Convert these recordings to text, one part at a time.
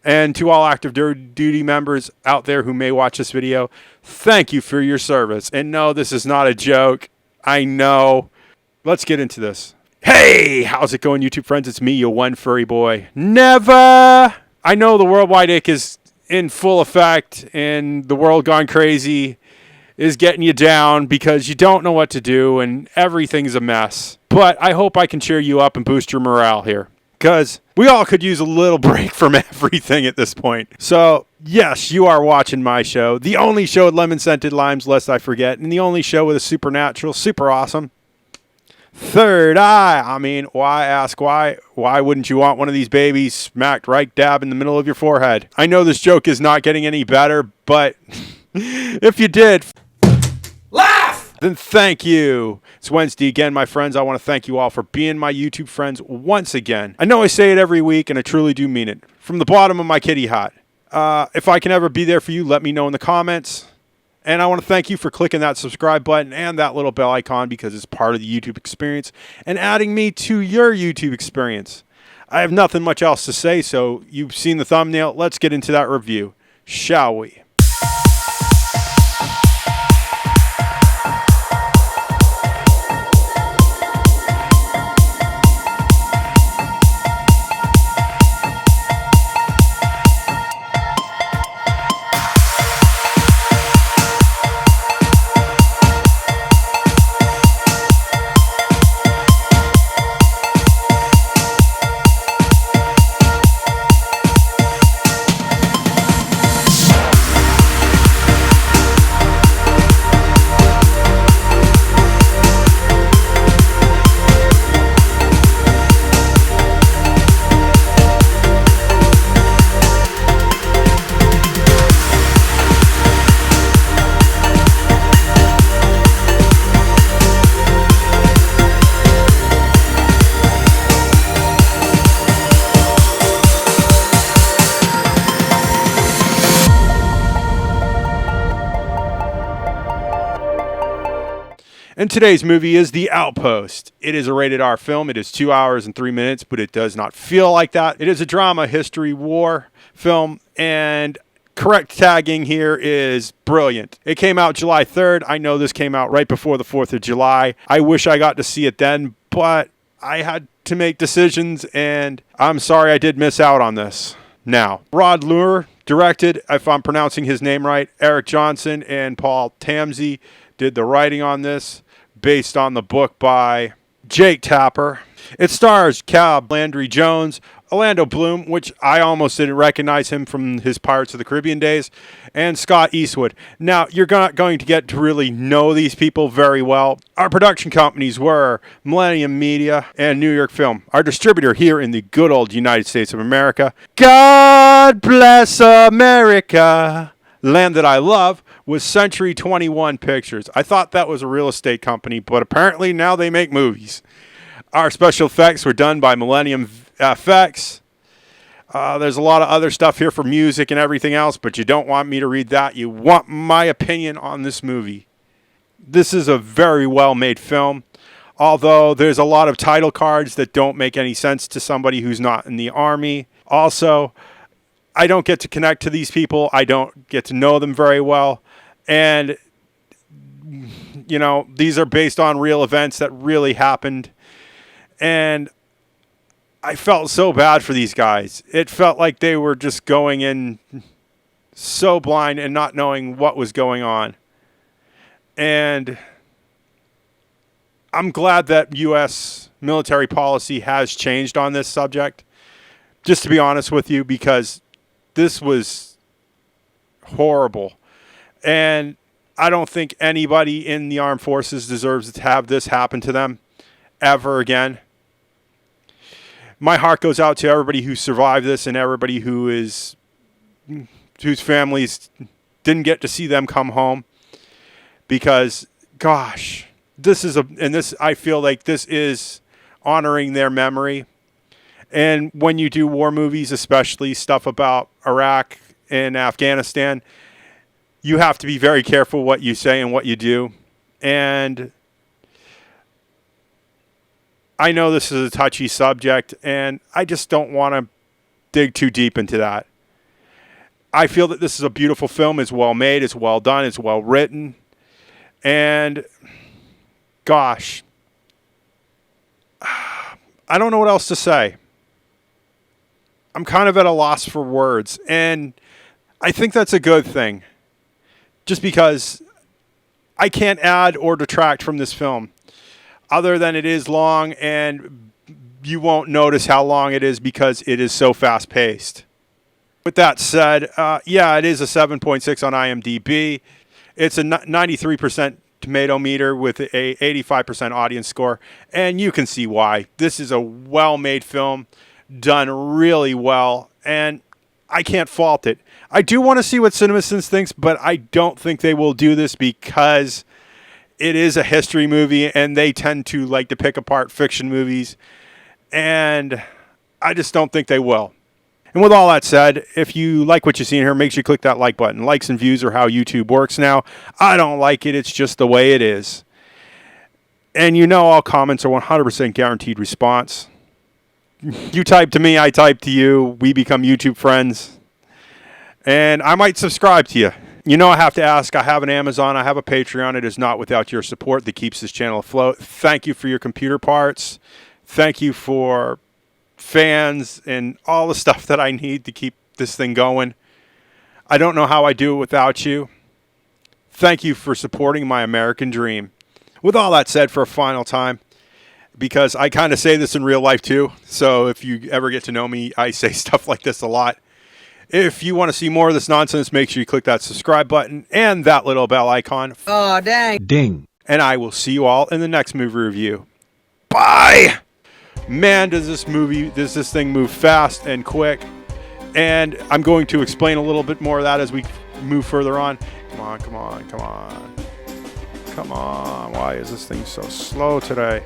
And to all active duty members out there who may watch this video, thank you for your service. And no, this is not a joke. I know. Let's get into this. Hey, how's it going, YouTube friends? It's me, your one furry boy. Never! I know the worldwide ick is in full effect, and the world gone crazy is getting you down because you don't know what to do, and everything's a mess. But I hope I can cheer you up and boost your morale here, because we all could use a little break from everything at this point. So, yes, you are watching my show, the only show with lemon-scented limes, lest I forget, and the only show with a supernatural, super awesome third eye. I mean, why ask why? Why wouldn't you want one of these babies smacked right dab in the middle of your forehead? I know this joke is not getting any better, but if you did, laugh! Then thank you. It's Wednesday again, my friends. I want to thank you all for being my YouTube friends once again. I know I say it every week, and I truly do mean it. From the bottom of my kitty hat. If I can ever be there for you, let me know in the comments. And I want to thank you for clicking that subscribe button and that little bell icon because it's part of the YouTube experience and adding me to your YouTube experience. I have nothing much else to say, so you've seen the thumbnail. Let's get into that review, shall we? And today's movie is The Outpost. It is a rated R film. It is 2 hours and 3 minutes, but it does not feel like that. It is a drama, history, war film, and correct tagging here is brilliant. It came out July 3rd. I know this came out right before the 4th of July. I wish I got to see it then, but I had to make decisions, and I'm sorry I did miss out on this. Now, Lurie directed, if I'm pronouncing his name right, Eric Johnson and Paul Tamasy did the writing on this, based on the book by Jake Tapper. It stars Cab Landry Jones, Orlando Bloom, which I almost didn't recognize him from his Pirates of the Caribbean days, and Scott Eastwood. Now, you're not going to get to really know these people very well. Our production companies were Millennium Media and New York Film. Our distributor here in the good old United States of America, God bless America, land that I love, was Century 21 Pictures. I thought that was a real estate company, but apparently now they make movies. Our special effects were done by Millennium Effects. There's a lot of other stuff here for music and everything else, but you don't want me to read that. You want my opinion on this movie. This is a very well-made film, although there's a lot of title cards that don't make any sense to somebody who's not in the Army. Also, I don't get to connect to these people. I don't get to know them very well. And, you know, these are based on real events that really happened. And I felt so bad for these guys. It felt like they were just going in so blind and not knowing what was going on. And I'm glad that U.S. military policy has changed on this subject, just to be honest with you, because this was horrible. And I don't think anybody in the armed forces deserves to have this happen to them ever again. My heart goes out to everybody who survived this and everybody whose families didn't get to see them come home. Because, gosh, I feel like this is honoring their memory. And when you do war movies, especially stuff about Iraq and Afghanistan, you have to be very careful what you say and what you do. And I know this is a touchy subject, and I just don't want to dig too deep into that. I feel that this is a beautiful film. It's well made. It's well done. It's well written. And gosh, I don't know what else to say. I'm kind of at a loss for words. And I think that's a good thing. Just because I can't add or detract from this film. Other than it is long, and you won't notice how long it is because it is so fast-paced. With that said, yeah, it is a 7.6 on IMDb. It's a 93% tomato meter with a 85% audience score, and you can see why. This is a well-made film, done really well, and I can't fault it. I do want to see what CinemaSins thinks, but I don't think they will do this because it is a history movie, and they tend to like to pick apart fiction movies, and I just don't think they will. And with all that said, if you like what you see in here, make sure you click that like button. Likes and views are how YouTube works now. I don't like it. It's just the way it is. And you know all comments are 100% guaranteed response. You type to me, I type to you. We become YouTube friends. And I might subscribe to you. You know I have to ask. I have an Amazon. I have a Patreon. It is not without your support that keeps this channel afloat. Thank you for your computer parts. Thank you for fans and all the stuff that I need to keep this thing going. I don't know how I do it without you. Thank you for supporting my American dream. With all that said, for a final time, because I kind of say this in real life too, so if you ever get to know me, I say stuff like this a lot. If you want to see more of this nonsense, make sure you click that subscribe button and that little bell icon. Oh, dang. Ding. And I will see you all in the next movie review. Bye! Man, does this thing move fast and quick. And I'm going to explain a little bit more of that as we move further on. Come on, come on, come on. Come on. Why is this thing so slow today?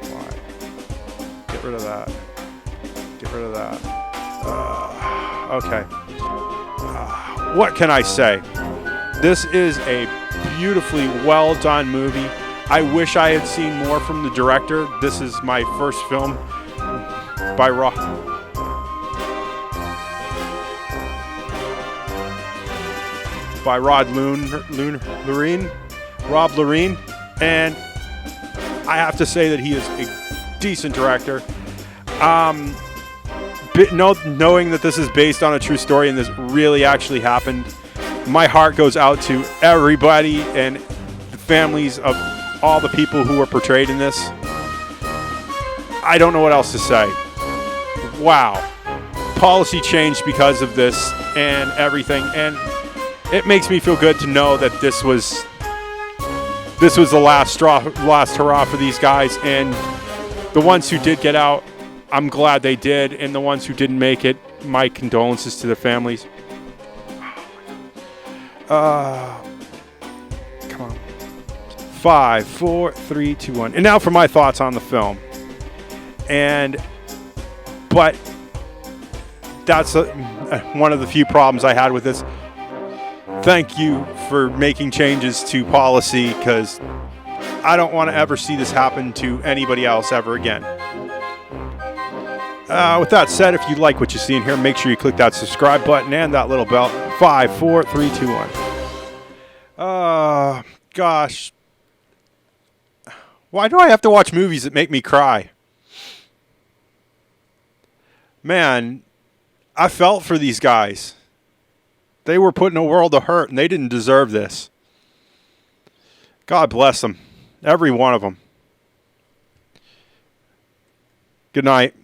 Why? Get rid of that. Get rid of that. Okay. What can I say? This is a beautifully well done movie. I wish I had seen more from the director. This is my first film by Rod Lurie. Rob Lurie. And I have to say that he is a decent director. Knowing that this is based on a true story and this really actually happened, my heart goes out to everybody and the families of all the people who were portrayed in this. I don't know what else to say. Wow. Policy changed because of this and everything, and it makes me feel good to know that this was the last hurrah for these guys, and the ones who did get out, I'm glad they did, and the ones who didn't make it, my condolences to their families. Come on. 5, 4, 3, 2, 1. And now for my thoughts on the film. But that's one of the few problems I had with this. Thank you for making changes to policy, because I don't want to ever see this happen to anybody else ever again. With that said, if you like what you see in here, make sure you click that subscribe button and that little bell. 5, 4, 3, 2, 1. Gosh. Why do I have to watch movies that make me cry? Man, I felt for these guys. They were put in a world of hurt, and they didn't deserve this. God bless them. Every one of them. Good night.